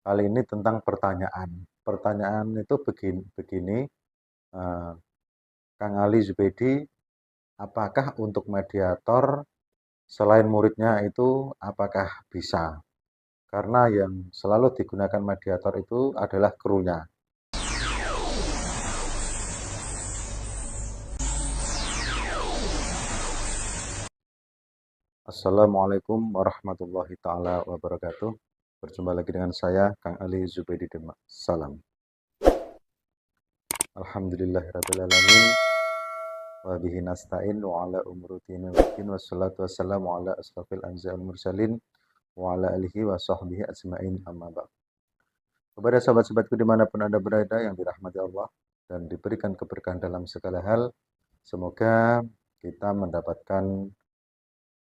Kali ini tentang pertanyaan. Pertanyaan itu begini, eh, Kang Ali Zubaidi, apakah untuk mediator selain muridnya itu apakah bisa? Karena yang selalu digunakan mediator itu adalah krunya. Assalamualaikum warahmatullahi taala wabarakatuh. Berjumpa lagi dengan saya, Kang Ali Zubaidi Demak. Salam. Alhamdulillahirrabbilalamin. Wa bihi nasta'in wa ala umruddin waddin wassalatu wassalamu ala asrafil anzal mursalin wa ala alihi wa sahbihi ajma'in amma ba'd. Kepada sahabat-sahabatku dimanapun Anda berada yang dirahmati Allah dan diberikan keberkahan dalam segala hal, semoga kita mendapatkan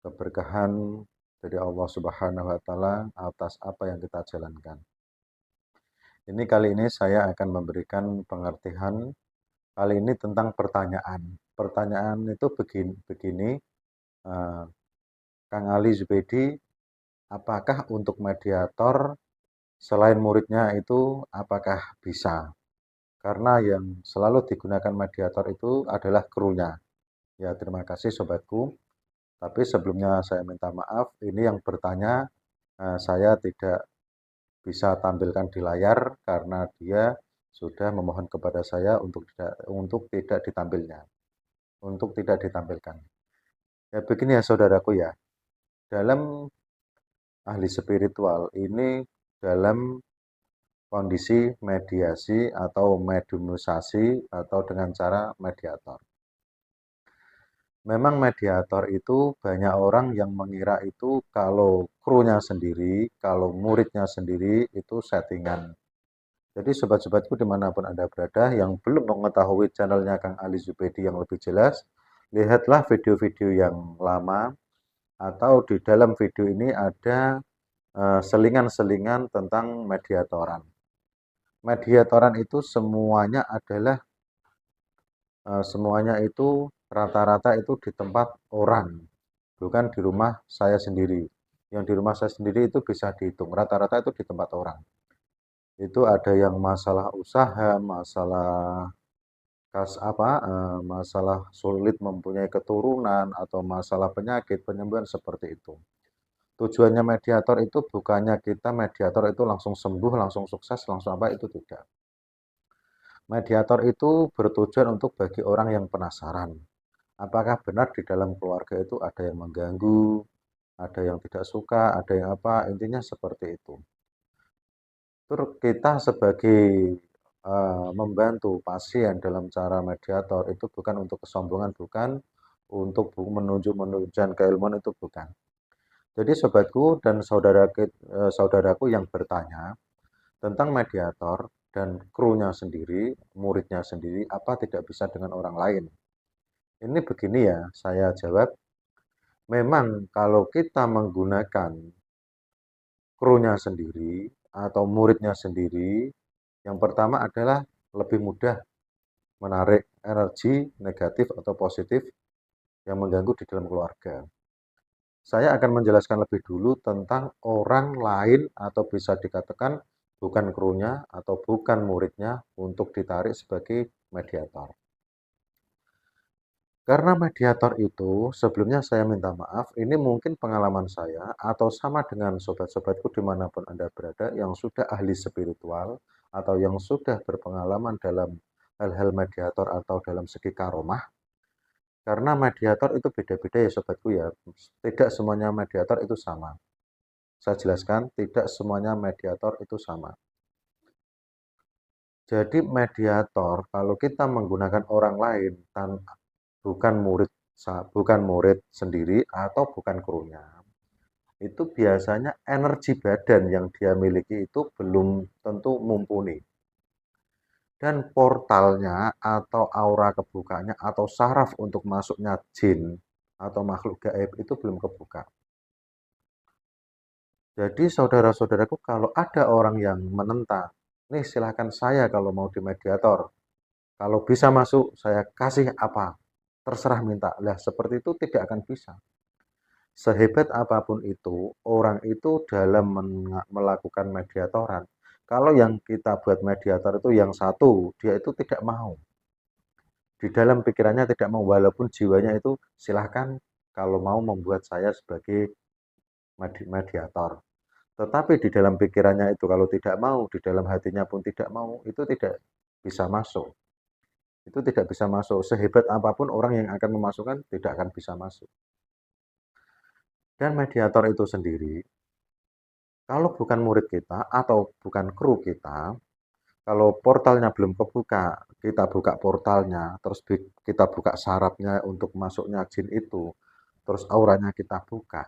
keberkahan dari Allah Subhanahu wa taala atas apa yang kita jalankan. Kali ini saya akan memberikan pengertian kali ini tentang pertanyaan. Pertanyaan itu begini, eh, Kang Ali Zubaidi, apakah untuk mediator selain muridnya itu apakah bisa? Karena yang selalu digunakan mediator itu adalah krunya. Ya, terima kasih sobatku. Tapi sebelumnya saya minta maaf, ini yang bertanya saya tidak bisa tampilkan di layar karena dia sudah memohon kepada saya untuk tidak ditampilkan. Ya begini ya saudaraku ya. Dalam ahli spiritual ini dalam kondisi mediasi atau mediumisasi atau dengan cara mediator. Memang mediator itu banyak orang yang mengira itu kalau krunya sendiri, kalau muridnya sendiri itu settingan. Jadi sobat-sobatku dimanapun Anda berada yang belum mengetahui channelnya Kang Ali Zubaidi yang lebih jelas, lihatlah video-video yang lama atau di dalam video ini ada selingan-selingan tentang mediatoran. Mediatoran itu semuanya itu rata-rata itu di tempat orang, bukan di rumah saya sendiri. Yang di rumah saya sendiri itu bisa dihitung, rata-rata itu di tempat orang. Itu ada yang masalah usaha, masalah sulit mempunyai keturunan atau masalah penyakit, penyembuhan seperti itu. Tujuannya mediator itu bukannya kita mediator itu langsung sembuh, langsung sukses, langsung apa itu tidak. Mediator itu bertujuan untuk bagi orang yang penasaran. Apakah benar di dalam keluarga itu ada yang mengganggu, ada yang tidak suka, ada yang apa, intinya seperti itu. Terus kita sebagai membantu pasien dalam cara mediator itu bukan untuk kesombongan, bukan untuk menunjukkan keilmuan itu bukan. Jadi sobatku dan saudaraku yang bertanya tentang mediator dan krunya sendiri, muridnya sendiri, apa tidak bisa dengan orang lain? Ini begini ya, saya jawab, memang kalau kita menggunakan krunya sendiri atau muridnya sendiri, yang pertama adalah lebih mudah menarik energi negatif atau positif yang mengganggu di dalam keluarga. Saya akan menjelaskan lebih dulu tentang orang lain atau bisa dikatakan bukan krunya atau bukan muridnya untuk ditarik sebagai mediator. Karena mediator itu sebelumnya saya minta maaf, ini mungkin pengalaman saya atau sama dengan sobat-sobatku dimanapun Anda berada yang sudah ahli spiritual atau yang sudah berpengalaman dalam hal-hal mediator atau dalam segi karomah. Karena mediator itu beda-beda ya sobatku ya, tidak semuanya mediator itu sama. Saya jelaskan, tidak semuanya mediator itu sama. Jadi mediator, kalau kita menggunakan orang lain, bukan murid sendiri atau bukan krunya, itu biasanya energi badan yang dia miliki itu belum tentu mumpuni. Dan portalnya atau aura kebukanya atau saraf untuk masuknya jin atau makhluk gaib itu belum kebuka. Jadi saudara-saudaraku kalau ada orang yang menentang, nih silahkan saya kalau mau di mediator. Kalau bisa masuk, saya kasih apa? Terserah minta. Lah seperti itu tidak akan bisa. Sehebat apapun itu, orang itu dalam melakukan mediatoran, Kalau yang kita buat mediator itu yang satu, dia itu tidak mau. Di dalam pikirannya tidak mau, walaupun jiwanya itu silahkan kalau mau membuat saya sebagai mediator. Tetapi di dalam pikirannya itu kalau tidak mau, di dalam hatinya pun tidak mau, itu tidak bisa masuk. Itu tidak bisa masuk. Sehebat apapun orang yang akan memasukkan, tidak akan bisa masuk. Dan mediator itu sendiri, kalau bukan murid kita atau bukan kru kita, kalau portalnya belum kebuka, kita buka portalnya, terus kita buka syaratnya untuk masuknya jin itu, terus auranya kita buka.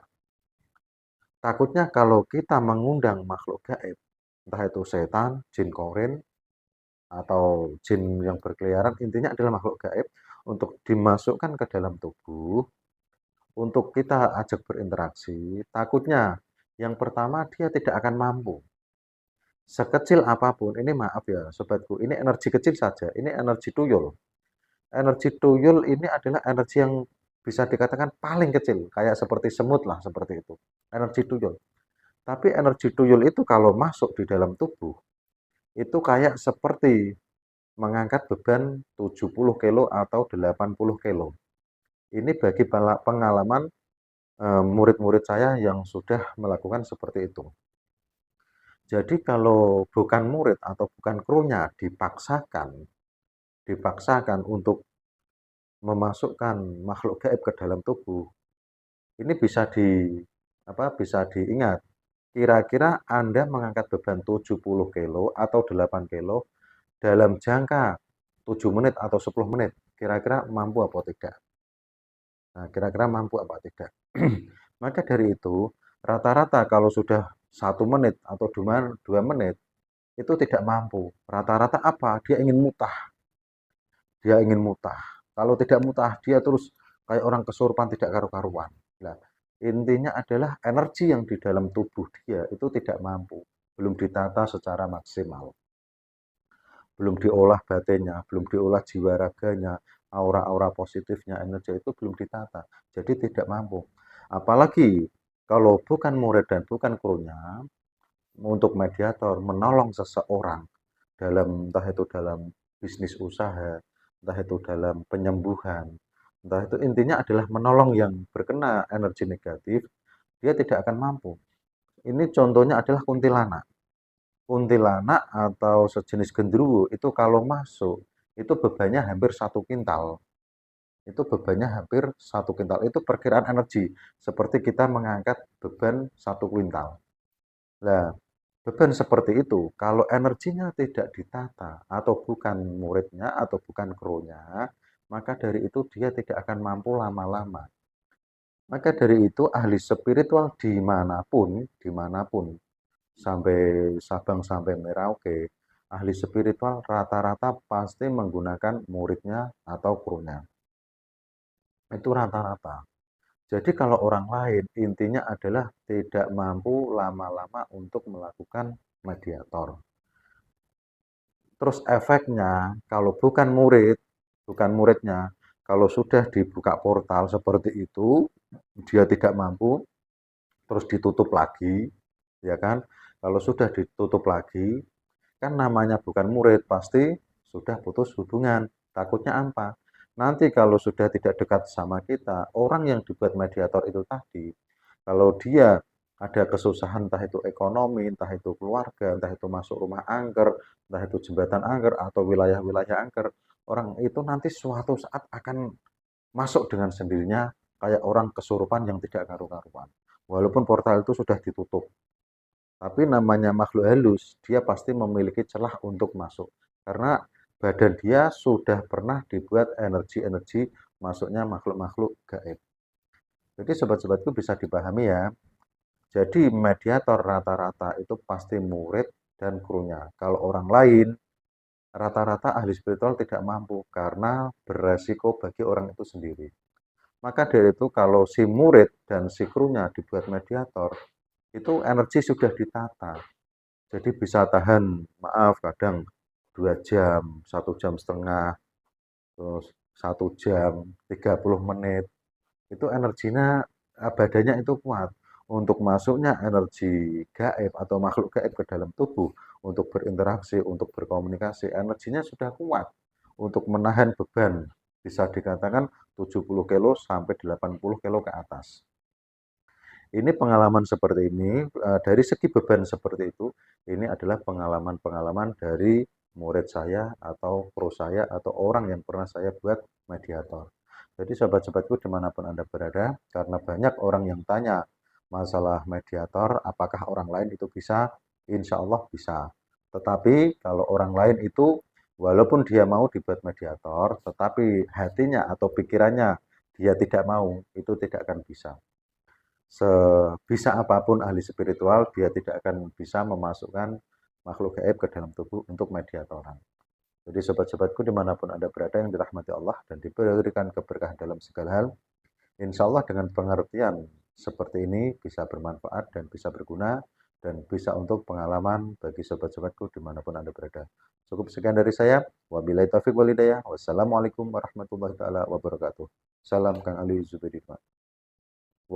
Takutnya kalau kita mengundang makhluk gaib, entah itu setan, jin korin, atau jin yang berkeliaran, intinya adalah makhluk gaib, untuk dimasukkan ke dalam tubuh, untuk kita ajak berinteraksi, takutnya yang pertama dia tidak akan mampu. Sekecil apapun, ini maaf ya sobatku, ini energi kecil saja, ini energi tuyul. Energi tuyul ini adalah energi yang bisa dikatakan paling kecil, kayak seperti semut lah, seperti itu. Energi tuyul. Tapi energi tuyul itu kalau masuk di dalam tubuh, itu kayak seperti mengangkat beban 70 kilo atau 80 kilo. Ini bagi pengalaman murid-murid saya yang sudah melakukan seperti itu. Jadi kalau bukan murid atau bukan krunya dipaksakan untuk memasukkan makhluk gaib ke dalam tubuh, ini bisa diingat. Kira-kira Anda mengangkat beban 70 kilo atau 8 kilo dalam jangka 7 menit atau 10 menit. Kira-kira mampu apa tidak? Nah, kira-kira mampu apa tidak? Maka dari itu, rata-rata kalau sudah 1 menit atau 2 menit, itu tidak mampu. Rata-rata apa? Dia ingin mutah. Dia ingin mutah. Kalau tidak mutah, dia terus kayak orang kesurupan tidak karu-karuan. Nah, intinya adalah energi yang di dalam tubuh dia itu tidak mampu. Belum ditata secara maksimal. Belum diolah batinnya, belum diolah jiwa raganya, aura-aura positifnya, energi itu belum ditata. Jadi tidak mampu. Apalagi kalau bukan murid dan bukan krunya, untuk mediator menolong seseorang dalam entah itu dalam bisnis usaha, entah itu dalam penyembuhan, entah itu intinya adalah menolong yang berkena energi negatif, dia tidak akan mampu. Ini contohnya adalah kuntilanak. Kuntilanak atau sejenis genderuwo itu kalau masuk, itu bebannya hampir 1 kintal. Itu bebannya hampir 1 kintal. Itu perkiraan energi, seperti kita mengangkat beban 1 kuintal. Nah, beban seperti itu, kalau energinya tidak ditata, atau bukan muridnya, atau bukan krunya, maka dari itu dia tidak akan mampu lama-lama. Maka dari itu ahli spiritual dimanapun, sampai Sabang sampai Merauke, ahli spiritual rata-rata pasti menggunakan muridnya atau krunya. Itu rata-rata. Jadi kalau orang lain intinya adalah tidak mampu lama-lama untuk melakukan mediator. Terus efeknya kalau bukan muridnya, kalau sudah dibuka portal seperti itu, dia tidak mampu, terus ditutup lagi, ya kan? Kalau sudah ditutup lagi, kan namanya bukan murid, pasti sudah putus hubungan. Takutnya apa? Nanti kalau sudah tidak dekat sama kita, orang yang dibuat mediator itu tadi, kalau dia ada kesusahan, entah itu ekonomi, entah itu keluarga, entah itu masuk rumah angker, entah itu jembatan angker, atau wilayah-wilayah angker, orang itu nanti suatu saat akan masuk dengan sendirinya kayak orang kesurupan yang tidak karu-karuan. Walaupun portal itu sudah ditutup. Tapi namanya makhluk halus, dia pasti memiliki celah untuk masuk. Karena badan dia sudah pernah dibuat energi-energi masuknya makhluk-makhluk gaib. Jadi sobat-sobatku bisa dipahami ya. Jadi mediator rata-rata itu pasti murid dan krunya. Kalau orang lain, rata-rata ahli spiritual tidak mampu karena beresiko bagi orang itu sendiri. Maka dari itu kalau si murid dan si krunya dibuat mediator, itu energi sudah ditata. Jadi bisa tahan, maaf kadang 2 jam, 1 jam setengah, terus 1 jam, 30 menit. Itu energinya, badannya itu kuat. untuk masuknya energi gaib atau makhluk gaib ke dalam tubuh untuk berinteraksi, untuk berkomunikasi, energinya sudah kuat untuk menahan beban, bisa dikatakan 70 kilo sampai 80 kilo ke atas. Ini pengalaman seperti ini, dari segi beban seperti itu, ini adalah pengalaman-pengalaman dari murid saya atau pro saya atau orang yang pernah saya buat mediator. Jadi sahabat-sahabatku dimanapun Anda berada, karena banyak orang yang tanya masalah mediator, apakah orang lain itu bisa? Insya Allah bisa. Tetapi kalau orang lain itu, walaupun dia mau dibuat mediator, tetapi hatinya atau pikirannya dia tidak mau, itu tidak akan bisa. Sebisa apapun ahli spiritual, dia tidak akan bisa memasukkan makhluk gaib ke dalam tubuh untuk mediatoran. Jadi sobat-sobatku dimanapun Anda berada yang dirahmati Allah dan diberikan keberkahan dalam segala hal, insya Allah dengan pengertian seperti ini bisa bermanfaat dan bisa berguna dan bisa untuk pengalaman bagi sobat-sobatku dimanapun Anda berada. Cukup sekian dari saya. Wabillahi taufiq walhidayah. Wassalamualaikum warahmatullahi taala wabarakatuh. Salam Kang Ali Zubaidi.